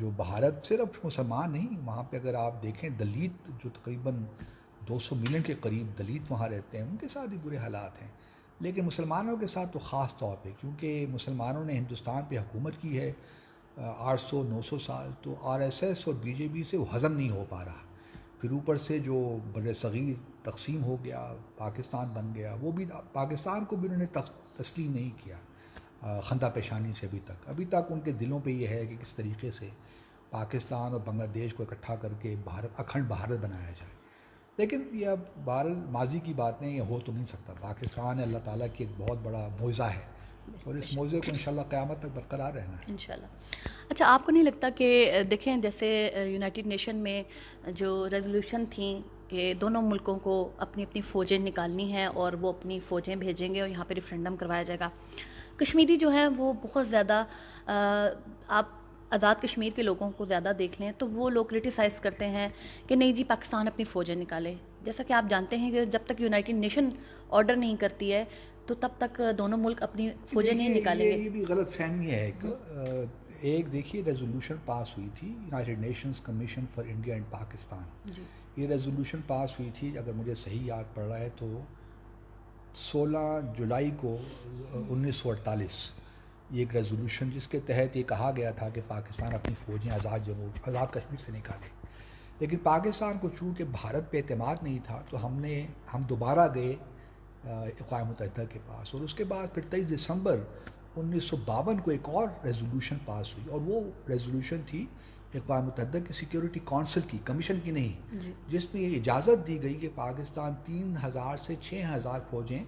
جو بھارت صرف مسلمان نہیں، وہاں پہ اگر آپ دیکھیں دلیت جو تقریباً 200 ملین کے قریب دلیت وہاں رہتے ہیں، ان کے ساتھ بھی برے حالات ہیں. لیکن مسلمانوں کے ساتھ تو خاص طور پہ، کیونکہ مسلمانوں نے ہندوستان پہ حکومت کی ہے 800-900 سال، تو آر ایس ایس اور بی جے پی سے وہ ہضم نہیں ہو پا رہا. پھر اوپر سے جو بر صغیر تقسیم ہو گیا، پاکستان بن گیا، وہ بھی پاکستان کو بھی انہوں نے تسلیم نہیں کیا خندہ پیشانی سے. ابھی تک ان کے دلوں پہ یہ ہے کہ کس طریقے سے پاکستان اور بنگلہ دیش کو اکٹھا کر کے اکھنڈ بھارت بنایا جائے. لیکن یہ اب بہرحال ماضی کی بات نہیں، یہ ہو تو نہیں سکتا. پاکستان اللہ تعالیٰ کی ایک بہت بڑا معجزہ ہے، اور اس معجزے کو انشاءاللہ قیامت تک برقرار رہنا ہے انشاءاللہ. اچھا، آپ کو نہیں لگتا کہ دیکھیں جیسے یونائٹڈ نیشن میں جو ریزولوشن تھیں کہ دونوں ملکوں کو اپنی اپنی فوجیں نکالنی ہیں اور وہ اپنی فوجیں بھیجیں گے اور یہاں پہ ریفرینڈم کروایا جائے گا، کشمیری جو ہے وہ بہت زیادہ آپ آزاد کشمیر کے لوگوں کو زیادہ دیکھ لیں تو وہ لوگ کرٹیسائز کرتے ہیں کہ نہیں جی پاکستان اپنی فوجیں نکالے. جیسا کہ آپ جانتے ہیں کہ جب تک یونائٹڈ نیشن آرڈر نہیں کرتی ہے تو تب تک دونوں ملک اپنی فوجیں نہیں نکالیں گے. یہ بھی غلط فہمی ہے. ایک دیکھیے ریزولوشن پاس ہوئی تھی United nations commission for India and Pakistan. یہ ریزولوشن پاس ہوئی تھی، اگر مجھے صحیح یاد پڑ رہا ہے تو 16 جولائی کو 1948. یہ ایک ریزولوشن جس کے تحت یہ کہا گیا تھا کہ پاکستان اپنی فوجیں آزاد کشمیر سے نکالے. لیکن پاکستان کو چونکہ بھارت پہ اعتماد نہیں تھا تو ہم دوبارہ گئے اقوام متحدہ کے پاس، اور اس کے بعد پھر 23 دسمبر 1952 کو ایک اور ریزولوشن پاس ہوئی، اور وہ ریزولوشن تھی اقوام متحدہ کی سیکیورٹی کونسل کی، کمیشن کی نہیں، جس میں یہ اجازت دی گئی کہ پاکستان 3000 سے 6000 فوجیں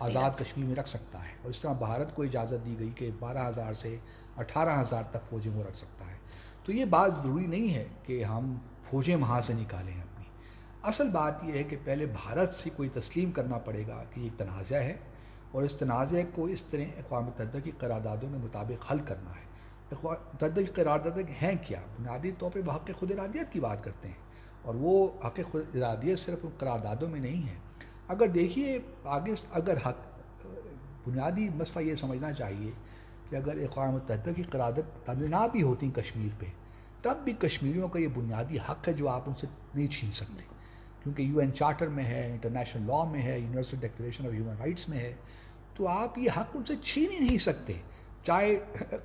آزاد کشمیر میں رکھ سکتا ہے، اور اس طرح بھارت کو اجازت دی گئی کہ 12000 سے 18000 تک فوجیں وہ رکھ سکتا ہے. تو یہ بات ضروری نہیں ہے کہ ہم فوجیں وہاں سے نکالیں اپنی. اصل بات یہ ہے کہ پہلے بھارت سے کوئی تسلیم کرنا پڑے گا کہ یہ ایک تنازع ہے، اور اس تنازع کو اس طرح اقوام متحدہ کی قراردادوں کے مطابق حل کرنا ہے. اقوام متحدہ کی قراردادیں ہیں کیا؟ بنیادی طور پہ وہ حق خود ارادیت کی بات کرتے ہیں، اور وہ حق خود ارادیت صرف ان قراردادوں میں نہیں ہے. اگر دیکھیے اگر بنیادی مسئلہ یہ سمجھنا چاہیے کہ اگر اقوام متحدہ کی قرارداد نہ بھی ہوتی کشمیر پہ، تب بھی کشمیریوں کا یہ بنیادی حق ہے جو آپ ان سے نہیں چھین سکتے، کیونکہ یو این چارٹر میں ہے، انٹرنیشنل لاء میں ہے، universal declaration of human rights میں ہے. تو آپ یہ حق ان سے چھین ہی نہیں سکتے، چاہے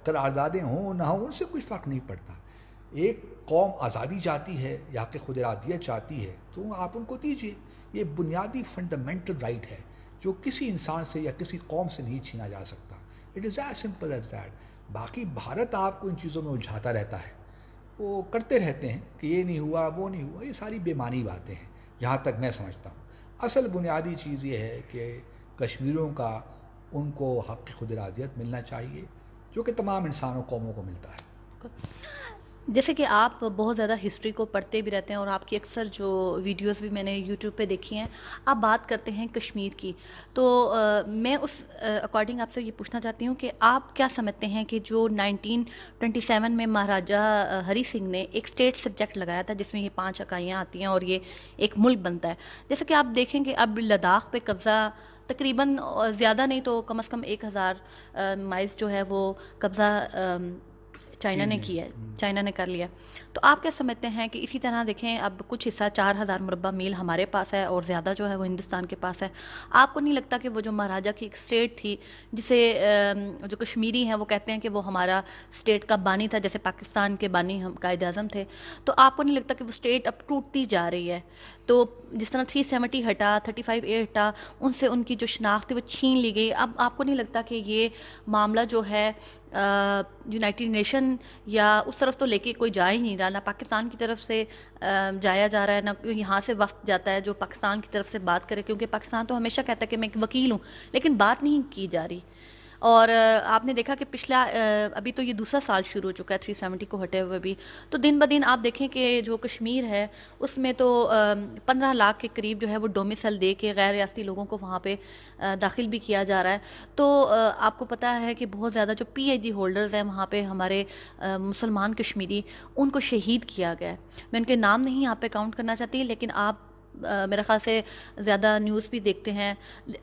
قراردادیں ہوں نہ ہوں، ان سے کوئی فرق نہیں پڑتا. ایک قوم آزادی چاہتی ہے یا کہ خود ارادیت چاہتی ہے تو آپ ان کو دیجیے. یہ بنیادی فنڈامنٹل رائٹ ہے جو کسی انسان سے یا کسی قوم سے نہیں چھینا جا سکتا. It is as simple as that. باقی بھارت آپ کو ان چیزوں میں الجھاتا رہتا ہے، وہ کرتے رہتے ہیں کہ یہ نہیں ہوا وہ نہیں ہوا، یہ ساری بے معنی باتیں ہیں جہاں تک میں سمجھتا ہوں. اصل بنیادی چیز یہ ہے کہ کشمیریوں کا ان کو حق خود ارادیت ملنا چاہیے جو کہ تمام انسانوں قوموں کو ملتا ہے. جیسے کہ آپ بہت زیادہ ہسٹری کو پڑھتے بھی رہتے ہیں اور آپ کی اکثر جو ویڈیوز بھی میں نے یوٹیوب پہ دیکھی ہیں، آپ بات کرتے ہیں کشمیر کی، تو میں اس اکارڈنگ آپ سے یہ پوچھنا چاہتی ہوں کہ آپ کیا سمجھتے ہیں کہ جو 1927 میں مہاراجہ ہری سنگھ نے ایک اسٹیٹ سبجیکٹ لگایا تھا جس میں یہ 5 اکائیاں آتی ہیں اور یہ ایک ملک بنتا ہے، جیسے کہ آپ دیکھیں کہ اب لداخ پہ قبضہ تقریباً زیادہ نہیں تو کم از کم 1000 مائلز جو ہے وہ قبضہ چائنا نے کیا ہے، چائنا نے کر لیا. تو آپ کیا سمجھتے ہیں کہ اسی طرح دیکھیں اب کچھ حصہ 4000 مربع میل ہمارے پاس ہے اور زیادہ جو ہے وہ ہندوستان کے پاس ہے. آپ کو نہیں لگتا کہ وہ جو مہاراجہ کی ایک اسٹیٹ تھی جسے جو کشمیری ہیں وہ کہتے ہیں کہ وہ ہمارا اسٹیٹ کا بانی تھا، جیسے پاکستان کے بانی ہم قائد اعظم تھے، تو آپ کو نہیں لگتا کہ وہ اسٹیٹ اب ٹوٹتی جا رہی ہے؟ تو جس طرح 370 ہٹا، 35A ہٹا، ان سے ان کی جو شناخت تھی وہ چھین لی گئی. اب آپ کو نہیں لگتا کہ یہ معاملہ جو ہے یونائٹڈ نیشن یا اس طرف تو لے کے کوئی جا ہی نہیں رہا، نہ پاکستان کی طرف سے جایا جا رہا ہے، نہ یہاں سے وفد جاتا ہے جو پاکستان کی طرف سے بات کرے، کیونکہ پاکستان تو ہمیشہ کہتا ہے کہ میں ایک وکیل ہوں، لیکن بات نہیں کی جا رہی. اور آپ نے دیکھا کہ پچھلا ابھی تو یہ دوسرا سال شروع ہو چکا ہے 370 کو ہٹے ہوئے بھی، تو دن بدن آپ دیکھیں کہ جو کشمیر ہے اس میں تو 15 لاکھ کے قریب جو ہے وہ ڈومیسل دے کے غیر ریاستی لوگوں کو وہاں پہ داخل بھی کیا جا رہا ہے. تو آپ کو پتہ ہے کہ بہت زیادہ جو PhD ہولڈرز ہیں وہاں پہ ہمارے مسلمان کشمیری، ان کو شہید کیا گیا ہے. میں ان کے نام نہیں یہاں پہ کاؤنٹ کرنا چاہتی، لیکن آپ میرے خیال سے زیادہ نیوز بھی دیکھتے ہیں،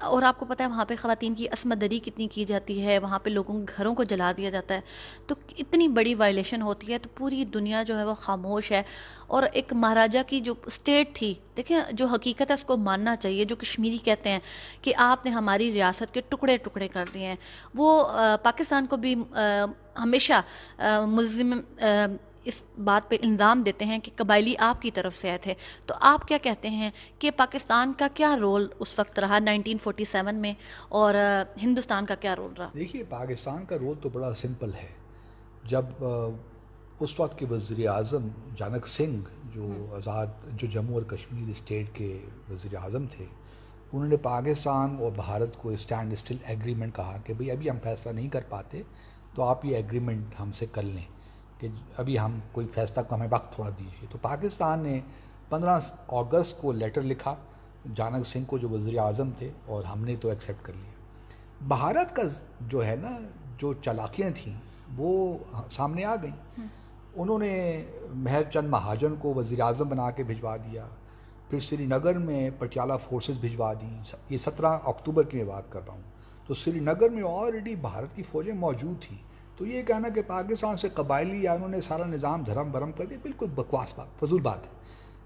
اور آپ کو پتہ ہے وہاں پہ خواتین کی عصمت دری کتنی کی جاتی ہے، وہاں پہ لوگوں کے گھروں کو جلا دیا جاتا ہے، تو اتنی بڑی وائلیشن ہوتی ہے، تو پوری دنیا جو ہے وہ خاموش ہے. اور ایک مہاراجا کی جو اسٹیٹ تھی، دیکھیں جو حقیقت ہے اس کو ماننا چاہیے، جو کشمیری کہتے ہیں کہ آپ نے ہماری ریاست کے ٹکڑے ٹکڑے کر دیے ہیں. وہ پاکستان کو بھی ہمیشہ ملزم اس بات پہ الزام دیتے ہیں کہ قبائلی آپ کی طرف سے آئے تھے. تو آپ کیا کہتے ہیں کہ پاکستان کا کیا رول اس وقت رہا 1947 میں، اور ہندوستان کا کیا رول رہا؟ دیکھیے پاکستان کا رول تو بڑا سمپل ہے. جب اس وقت کے وزیر اعظم جانک سنگھ جو جموں اور کشمیر اسٹیٹ کے وزیر اعظم تھے، انہوں نے پاکستان اور بھارت کو اسٹینڈ اسٹل ایگریمنٹ کہا کہ بھئی ابھی ہم فیصلہ نہیں کر پاتے تو آپ یہ ایگریمنٹ ہم سے کر لیں کہ ابھی ہم کوئی فیصلہ کو ہمیں وقت تھوڑا دیجیے. تو پاکستان نے 15 اگست کو لیٹر لکھا جانک سنگھ کو جو وزیر اعظم تھے، اور ہم نے تو ایکسیپٹ کر لیا. بھارت کا جو ہے نا جو چالاکیاں تھیں وہ سامنے آ گئیں. انہوں نے مہر چند مہاجن کو وزیر اعظم بنا کے بھجوا دیا، پھر سری نگر میں پٹیالہ فورسز بھجوا دیں. یہ 17 اکتوبر کی میں بات کر رہا ہوں. تو سری نگر میں آلریڈی بھارت کی فوجیں موجود تھیں. تو یہ کہنا کہ پاکستان سے قبائلی یا انہوں نے سارا نظام دھرم برم کر دیا، بالکل بکواس بات، فضول بات ہے.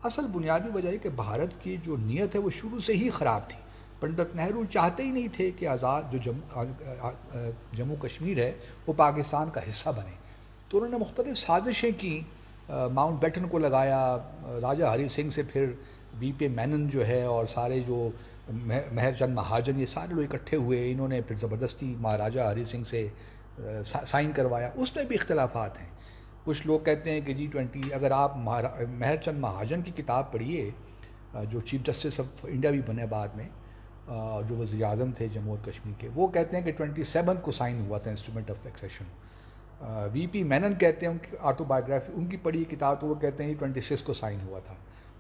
اصل بنیادی وجہ ہے کہ بھارت کی جو نیت ہے وہ شروع سے ہی خراب تھی. پنڈت نہرو چاہتے ہی نہیں تھے کہ آزاد جو جموں کشمیر ہے وہ پاکستان کا حصہ بنے. تو انہوں نے مختلف سازشیں کی، ماؤنٹ بیٹن کو لگایا، راجہ ہری سنگھ سے پھر بی پی مینن جو ہے اور سارے جو مہر چند مہاجن، یہ سارے لوگ اکٹھے ہوئے. انہوں نے پھر زبردستی مہاراجہ ہری سنگھ سے سائن کروایا. اس میں بھی اختلافات ہیں. کچھ لوگ کہتے ہیں کہ G20، اگر آپ مہر چند مہاجن کی کتاب پڑھیے جو چیف جسٹس آف انڈیا بھی بنے بعد میں، جو وزیر اعظم تھے جموں اور کشمیر کے، وہ کہتے ہیں کہ 27 کو سائن ہوا تھا انسٹرومنٹ آف ایکسیشن. وی پی مینن کہتے ہیں، ان کی آٹو بایوگرافی ان کی پڑھی کتاب، تو وہ کہتے ہیں 26 کو سائن ہوا تھا.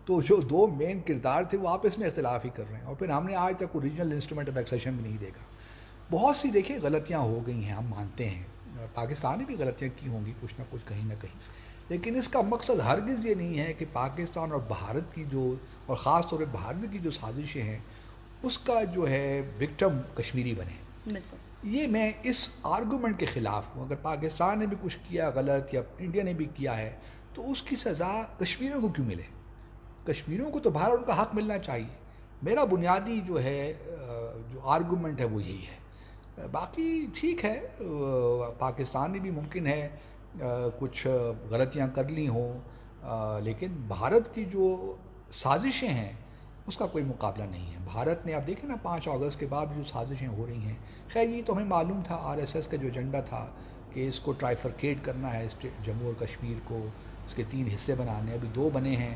تو جو دو مین کردار تھے وہ آپس میں اختلاف ہی کر رہے ہیں. اور پھر ہم نے آج تک اوریجنل انسٹرومنٹ آف ایکسیشن بھی نہیں دیکھا. بہت سی دیکھیں غلطیاں ہو گئی ہیں، ہم مانتے ہیں، پاکستان نے بھی غلطیاں کی ہوں گی کچھ نہ کچھ کہیں نہ کہیں، لیکن اس کا مقصد ہرگز یہ نہیں ہے کہ پاکستان اور بھارت کی جو، اور خاص طور پہ بھارت کی جو سازشیں ہیں اس کا جو ہے وکٹم کشمیری بنے. بالکل. یہ میں اس آرگومنٹ کے خلاف ہوں. اگر پاکستان نے بھی کچھ کیا غلط یا انڈیا نے بھی کیا ہے تو اس کی سزا کشمیریوں کو کیوں ملے؟ کشمیریوں کو تو باہر ان کا حق ملنا چاہیے. میرا بنیادی جو ہے جو آرگومنٹ ہے وہ یہی ہے. باقی ٹھیک ہے، پاکستان میں بھی ممکن ہے کچھ غلطیاں کر لی ہوں، لیکن بھارت کی جو سازشیں ہیں اس کا کوئی مقابلہ نہیں ہے. بھارت نے، آپ دیکھیں نا 5 اگست کے بعد جو سازشیں ہو رہی ہیں، خیر یہ تو ہمیں معلوم تھا، RSS کا جو ایجنڈا تھا کہ اس کو ٹرائیفرکیٹ کرنا ہے، جموں اور کشمیر کو اس کے 3 حصے بنانے ہیں. ابھی 2 بنے ہیں.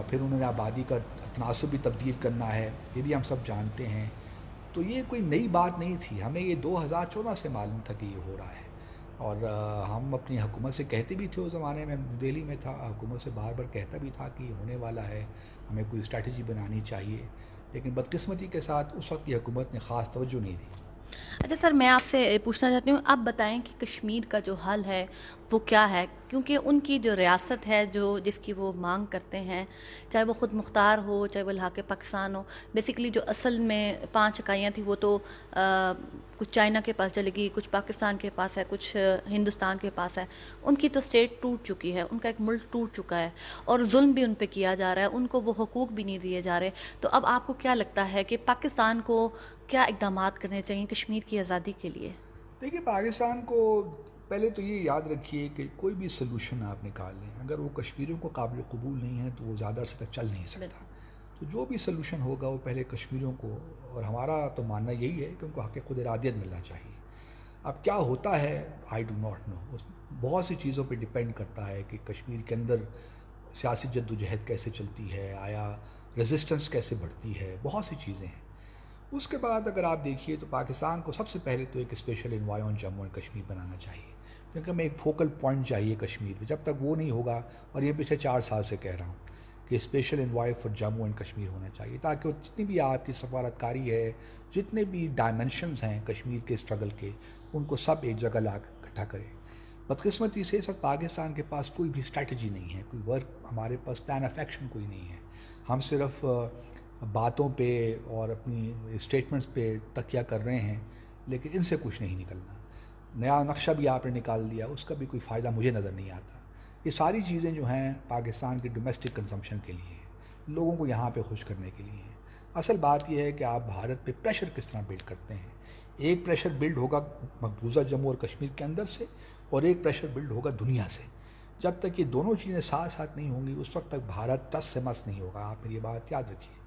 پھر انہوں نے آبادی کا تناسب بھی تبدیل کرنا ہے، یہ بھی ہم سب جانتے ہیں. تو یہ کوئی نئی بات نہیں تھی، ہمیں یہ 2014 سے معلوم تھا کہ یہ ہو رہا ہے. اور ہم اپنی حکومت سے کہتے بھی تھے، اس زمانے میں دہلی میں تھا، حکومت سے بار بار کہتا بھی تھا کہ یہ ہونے والا ہے، ہمیں کوئی اسٹریٹجی بنانی چاہیے. لیکن بدقسمتی کے ساتھ اس وقت کی حکومت نے خاص توجہ نہیں دی. اچھا سر، میں آپ سے پوچھنا چاہتی ہوں، آپ بتائیں کہ کشمیر کا جو حل ہے وہ کیا ہے، کیونکہ ان کی جو ریاست ہے جس کی وہ مانگ کرتے ہیں، چاہے وہ خود مختار ہو، چاہے وہ الحاق پاکستان ہو، بیسیکلی جو اصل میں 5 اکائیاں تھیں وہ تو کچھ چائنا کے پاس چلے گی، کچھ پاکستان کے پاس ہے، کچھ ہندوستان کے پاس ہے. ان کی تو اسٹیٹ ٹوٹ چکی ہے، ان کا ایک ملک ٹوٹ چکا ہے، اور ظلم بھی ان پہ کیا جا رہا ہے، ان کو وہ حقوق بھی نہیں دیے جا رہے. تو اب آپ کو کیا لگتا ہے کہ پاکستان کو کیا اقدامات کرنے چاہیے کشمیر کی آزادی کے لیے؟ دیکھیے پاکستان کو پہلے تو یہ یاد رکھیے کہ کوئی بھی سلوشن آپ نکال لیں، اگر وہ کشمیریوں کو قابل قبول نہیں ہے تو وہ زیادہ عرصے تک چل نہیں سکتا. تو جو بھی سلوشن ہوگا وہ پہلے کشمیریوں کو، اور ہمارا تو ماننا یہی ہے کہ ان کو حق خود ارادیت ملنا چاہیے. اب کیا ہوتا ہے آئی ڈو ناٹ نو، بہت سی چیزوں پہ ڈیپینڈ کرتا ہے کہ کشمیر کے اندر سیاسی جد و جہد کیسے چلتی ہے، آیا ریزسٹنس کیسے بڑھتی ہے، بہت سی چیزیں ہیں. اس کے بعد اگر آپ دیکھیے تو پاکستان کو سب سے پہلے تو ایک special envoy on Jammu and Kashmir بنانا چاہیے، کیونکہ ہمیں ایک فوکل پوائنٹ چاہیے کشمیر میں. جب تک وہ نہیں ہوگا، اور یہ پچھلے 4 سال سے کہہ رہا ہوں کہ special envoy for Jammu and Kashmir ہونا چاہیے، تاکہ وہ جتنی بھی آپ کی سفارتکاری ہے، جتنے بھی ڈائمنشنز ہیں کشمیر کے اسٹرگل کے، ان کو سب ایک جگہ لا اکٹھا کرے. بدقسمتی سے اس وقت پاکستان کے پاس کوئی بھی اسٹریٹجی نہیں ہے، کوئی ورک، ہمارے پاس پلان آف ایکشن کوئی نہیں ہے. ہم صرف باتوں پہ اور اپنی اسٹیٹمنٹس پہ تکیہ کر رہے ہیں، لیکن ان سے کچھ نہیں نکلنا. نیا نقشہ بھی آپ نے نکال دیا، اس کا بھی کوئی فائدہ مجھے نظر نہیں آتا. یہ ساری چیزیں جو ہیں پاکستان کی ڈومیسٹک کنزمپشن کے لیے ہیں، لوگوں کو یہاں پہ خوش کرنے کے لیے ہیں. اصل بات یہ ہے کہ آپ بھارت پہ پریشر کس طرح بلڈ کرتے ہیں. ایک پریشر بلڈ ہوگا مقبوضہ جموں اور کشمیر کے اندر سے، اور ایک پریشر بلڈ ہوگا دنیا سے. جب تک یہ دونوں چیزیں ساتھ ساتھ نہیں ہوں گی اس وقت تک بھارت ٹس سے مس نہیں ہوگا. آپ یہ بات یاد رکھیے.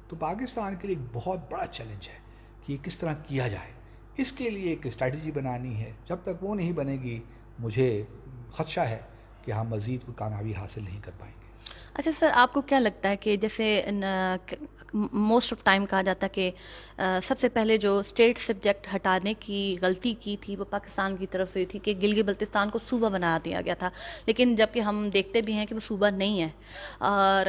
تو پاکستان کے لیے ایک بہت بڑا چیلنج ہے کہ یہ کس طرح کیا جائے. اس کے لیے ایک اسٹریٹجی بنانی ہے. جب تک وہ نہیں بنے گی مجھے خدشہ ہے کہ ہم مزید کوئی کامیابی حاصل نہیں کر پائیں گے. اچھا سر، آپ کو کیا لگتا ہے کہ جیسے موسٹ آف ٹائم کہا جاتا ہے کہ سب سے پہلے جو اسٹیٹ سبجیکٹ ہٹانے کی غلطی کی تھی وہ پاکستان کی طرف سے تھی کہ گلگت بلتستان کو صوبہ بنا دیا گیا تھا، لیکن جب کہ ہم دیکھتے بھی ہیں کہ وہ صوبہ نہیں ہے. اور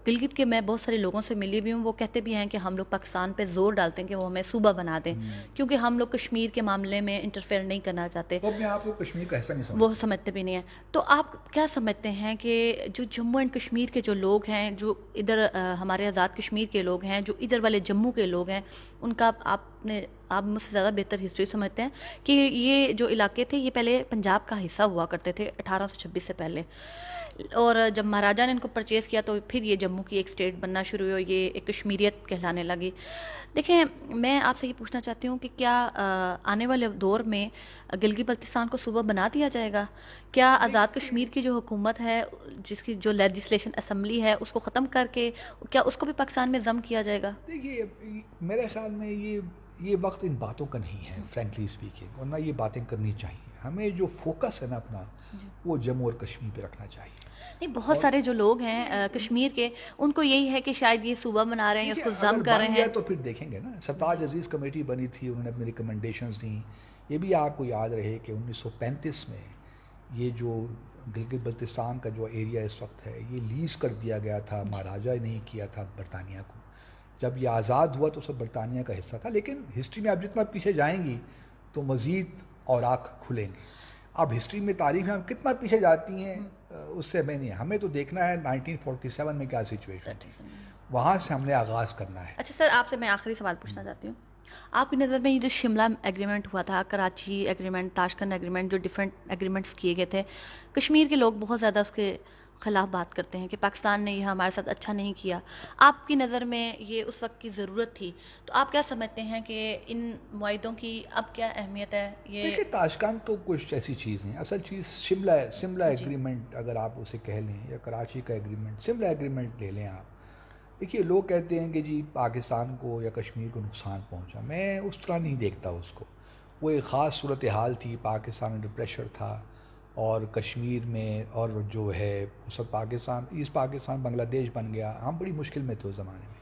گلگت کے میں بہت سارے لوگوں سے ملی بھی ہوں، وہ کہتے بھی ہیں کہ ہم لوگ پاکستان پہ زور ڈالتے ہیں کہ وہ ہمیں صوبہ بنا دیں، کیونکہ ہم لوگ کشمیر کے معاملے میں انٹرفیئر نہیں کرنا چاہتے. تو میں آپ کو کشمیر کا حصہ نہیں وہ سمجھتا. سمجھتے بھی نہیں ہیں. تو آپ کیا سمجھتے ہیں کہ جو جموں اینڈ کشمیر کے جو لوگ ہیں، جو ادھر ہمارے آزاد کشمیر کے لوگ ہیں، جو ادھر والے جموں کے لوگ ہیں، ان کا آپ مجھ سے زیادہ بہتر ہسٹری سمجھتے ہیں کہ یہ جو علاقے تھے یہ پہلے پنجاب کا حصہ ہوا کرتے تھے 1826 سے پہلے، اور جب مہاراجا نے ان کو پرچیز کیا تو پھر یہ جموں کی ایک اسٹیٹ بننا شروع ہوئی اور یہ ایک کشمیریت کہلانے لگی. دیکھیں، میں آپ سے یہ پوچھنا چاہتی ہوں کہ کیا آنے والے دور میں گلگت بلتستان کو صوبہ بنا دیا جائے گا؟ کیا آزاد کشمیر کی جو حکومت ہے، جس کی جو لیجسلیشن اسمبلی ہے، اس کو ختم کر کے کیا اس کو بھی پاکستان میں ضم کیا جائے گا؟ دیکھیے، میرے خیال میں یہ وقت ان باتوں کا نہیں ہے فرینکلی اسپیکنگ، اور نہ یہ باتیں کرنی چاہیے. ہمیں جو فوکس ہے نا اپنا، وہ جموں اور کشمیر پہ رکھنا چاہیے. نہیں، بہت سارے جو لوگ ہیں کشمیر کے، ان کو یہی ہے کہ شاید یہ صوبہ بنا رہے ہیں یا اس کو ضم کر رہے ہیں. تو پھر دیکھیں گے نا. سرتاج عزیز کمیٹی بنی تھی، انہوں نے اپنی ریکمنڈیشنز دیں. یہ بھی آپ کو یاد رہے کہ 1935 میں یہ جو گلگت بلتستان کا جو ایریا اس وقت ہے یہ لیز کر دیا گیا تھا. مہاراجا نے کیا تھا برطانیہ کو. جب یہ آزاد ہوا تو سب برطانیہ کا حصہ تھا. لیکن ہسٹری میں آپ جتنا پیچھے جائیں گی تو مزید اوراق کھلیں گے. اب ہسٹری میں تاریخ میں ہم کتنا پیچھے جاتی ہیں اس سے ہمیں نہیں، ہمیں تو دیکھنا ہے 1947 میں کیا سچویشن تھی، وہاں سے ہم نے آغاز کرنا ہے. اچھا سر، آپ سے میں آخری سوال پوچھنا چاہتی ہوں. آپ کی نظر میں یہ جو شملہ ایگریمنٹ ہوا تھا، کراچی ایگریمنٹ، تاشکند ایگریمنٹ، جو ڈفرینٹ ایگریمنٹس کیے گئے تھے، کشمیر کے لوگ بہت زیادہ اس کے خلاف بات کرتے ہیں کہ پاکستان نے یہ ہمارے ساتھ اچھا نہیں کیا. آپ کی نظر میں یہ اس وقت کی ضرورت تھی، تو آپ کیا سمجھتے ہیں کہ ان معاہدوں کی اب کیا اہمیت ہے؟ یہ دیکھیے، تاشکند تو کچھ ایسی چیز نہیں. اصل چیز شملہ ایگریمنٹ اگر آپ اسے کہہ لیں، یا کراچی کا ایگریمنٹ، شملہ ایگریمنٹ لے لیں آپ. دیکھیے، لوگ کہتے ہیں کہ جی پاکستان کو یا کشمیر کو نقصان پہنچا. میں اس طرح نہیں دیکھتا اس کو. وہ ایک خاص صورتحال تھی، پاکستان انڈر پریشر تھا، اور کشمیر میں اور جو ہے سب پاکستان، ایسٹ پاکستان بنگلہ دیش بن گیا. ہم بڑی مشکل میں تھے اس زمانے میں.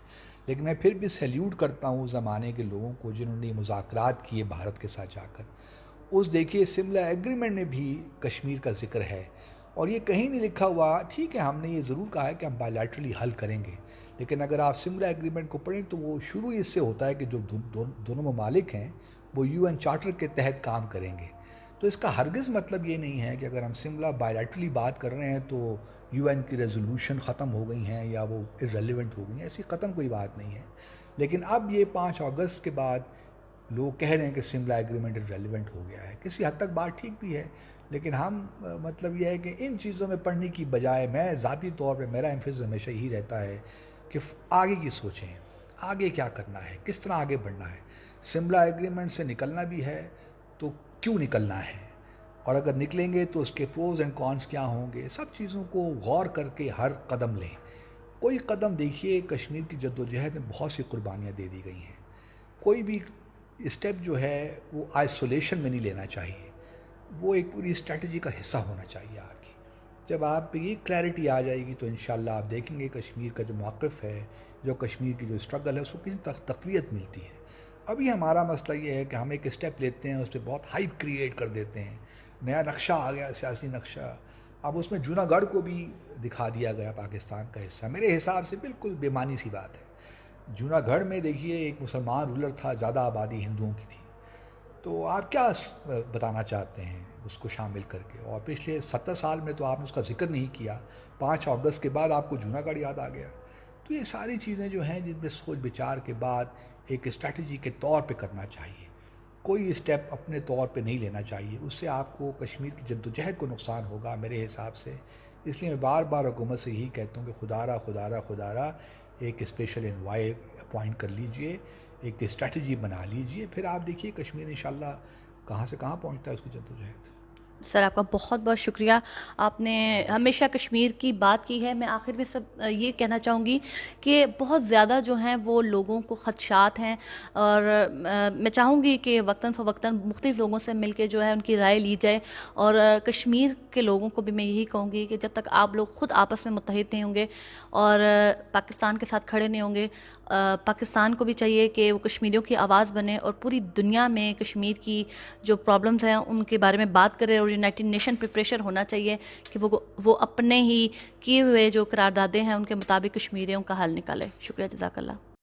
لیکن میں پھر بھی سیلیوٹ کرتا ہوں اس زمانے کے لوگوں کو جنہوں نے مذاکرات کیے بھارت کے ساتھ جا کر. اس دیکھیے شملہ ایگریمنٹ میں بھی کشمیر کا ذکر ہے، اور یہ کہیں نہیں لکھا ہوا. ٹھیک ہے، ہم نے یہ ضرور کہا ہے کہ ہم بائیلیٹرلی حل کریں گے، لیکن اگر آپ شملہ ایگریمنٹ کو پڑھیں تو وہ شروع اس سے ہوتا ہے کہ جو دونوں ممالک ہیں وہ یو این چارٹر کے تحت کام کریں گے. تو اس کا ہرگز مطلب یہ نہیں ہے کہ اگر ہم شملہ بائیلیٹرلی بات کر رہے ہیں تو یو این کی ریزولوشن ختم ہو گئی ہیں یا وہ ارریلیونٹ ہو گئی ہیں. ایسی ختم کوئی بات نہیں ہے. لیکن اب یہ 5 اگست کے بعد لوگ کہہ رہے ہیں کہ شملہ ایگریمنٹ ریلیونٹ ہو گیا ہے. کسی حد تک بات ٹھیک بھی ہے، لیکن ہم مطلب یہ ہے کہ ان چیزوں میں پڑھنے کی بجائے میں ذاتی طور پہ میرا ایمفیسس ہمیشہ یہی رہتا ہے کہ آگے کی سوچیں، آگے کیا کرنا ہے، کس طرح آگے بڑھنا ہے. شملہ ایگریمنٹ سے نکلنا بھی ہے تو کیوں نکلنا ہے، اور اگر نکلیں گے تو اس کے پروز اینڈ کونس کیا ہوں گے. سب چیزوں کو غور کر کے ہر قدم لیں. کوئی قدم دیکھیے، کشمیر کی جدوجہد میں بہت سی قربانیاں دے دی گئی ہیں. کوئی بھی اسٹیپ جو ہے وہ آئسولیشن میں نہیں لینا چاہیے، وہ ایک پوری اسٹریٹجی کا حصہ ہونا چاہیے آپ کی. جب آپ پہ یہ کلیئرٹی آ جائے گی تو انشاءاللہ آپ دیکھیں گے کشمیر کا جو موقف ہے، جو کشمیر کی جو اسٹرگل ہے، اس کو کتنی تقویت ملتی ہے. ابھی ہمارا مسئلہ یہ ہے کہ ہم ایک اسٹیپ لیتے ہیں، اس پہ بہت ہائپ کریٹ کر دیتے ہیں. نیا نقشہ آ گیا، سیاسی نقشہ. اب اس میں جوناگڑھ کو بھی دکھا دیا گیا پاکستان کا حصہ. میرے حساب سے بالکل بے معنی سی بات ہے. جوناگڑھ میں دیکھیے ایک مسلمان رولر تھا، زیادہ آبادی ہندوؤں کی تھی. تو آپ کیا بتانا چاہتے ہیں اس کو شامل کر کے؟ اور پچھلے 70 سال میں تو آپ نے اس کا ذکر نہیں کیا. 5 اگست کے بعد آپ کو جوناگڑھ یاد آ گیا. تو یہ ساری چیزیں جو ہیں جن پہ سوچ بچار کے بعد ایک اسٹریٹجی کے طور پہ کرنا چاہیے. کوئی اسٹیپ اپنے طور پہ نہیں لینا چاہیے, اس سے آپ کو کشمیر کی جدوجہد کو نقصان ہوگا میرے حساب سے. اس لیے میں بار بار حکومت سے یہی کہتا ہوں کہ خدا را ایک اسپیشل انوائے اپوائنٹ کر لیجئے, ایک اسٹریٹجی بنا لیجئے, پھر آپ دیکھیے کشمیر انشاءاللہ کہاں سے کہاں پہنچتا ہے اس کی جدوجہد. سر آپ کا بہت بہت شکریہ. آپ نے ہمیشہ کشمیر کی بات کی ہے. میں آخر میں یہ کہنا چاہوں گی کہ بہت زیادہ جو ہیں وہ لوگوں کو خدشات ہیں, اور میں چاہوں گی کہ وقتاً فوقتاً مختلف لوگوں سے مل کے جو ہے ان کی رائے لی جائے. اور کشمیر کے لوگوں کو بھی میں یہی کہوں گی کہ جب تک آپ لوگ خود آپس میں متحد نہیں ہوں گے اور پاکستان کے ساتھ کھڑے نہیں ہوں گے, پاکستان کو بھی چاہیے کہ وہ کشمیریوں کی آواز بنے اور پوری دنیا میں کشمیر کی جو پرابلمز ہیں ان کے بارے میں بات کرے, اور یونائٹڈ نیشن پہ پریشر ہونا چاہیے کہ وہ اپنے ہی کیے ہوئے جو قراردادیں ہیں ان کے مطابق کشمیریوں کا حل نکالے. شکریہ, جزاک اللہ.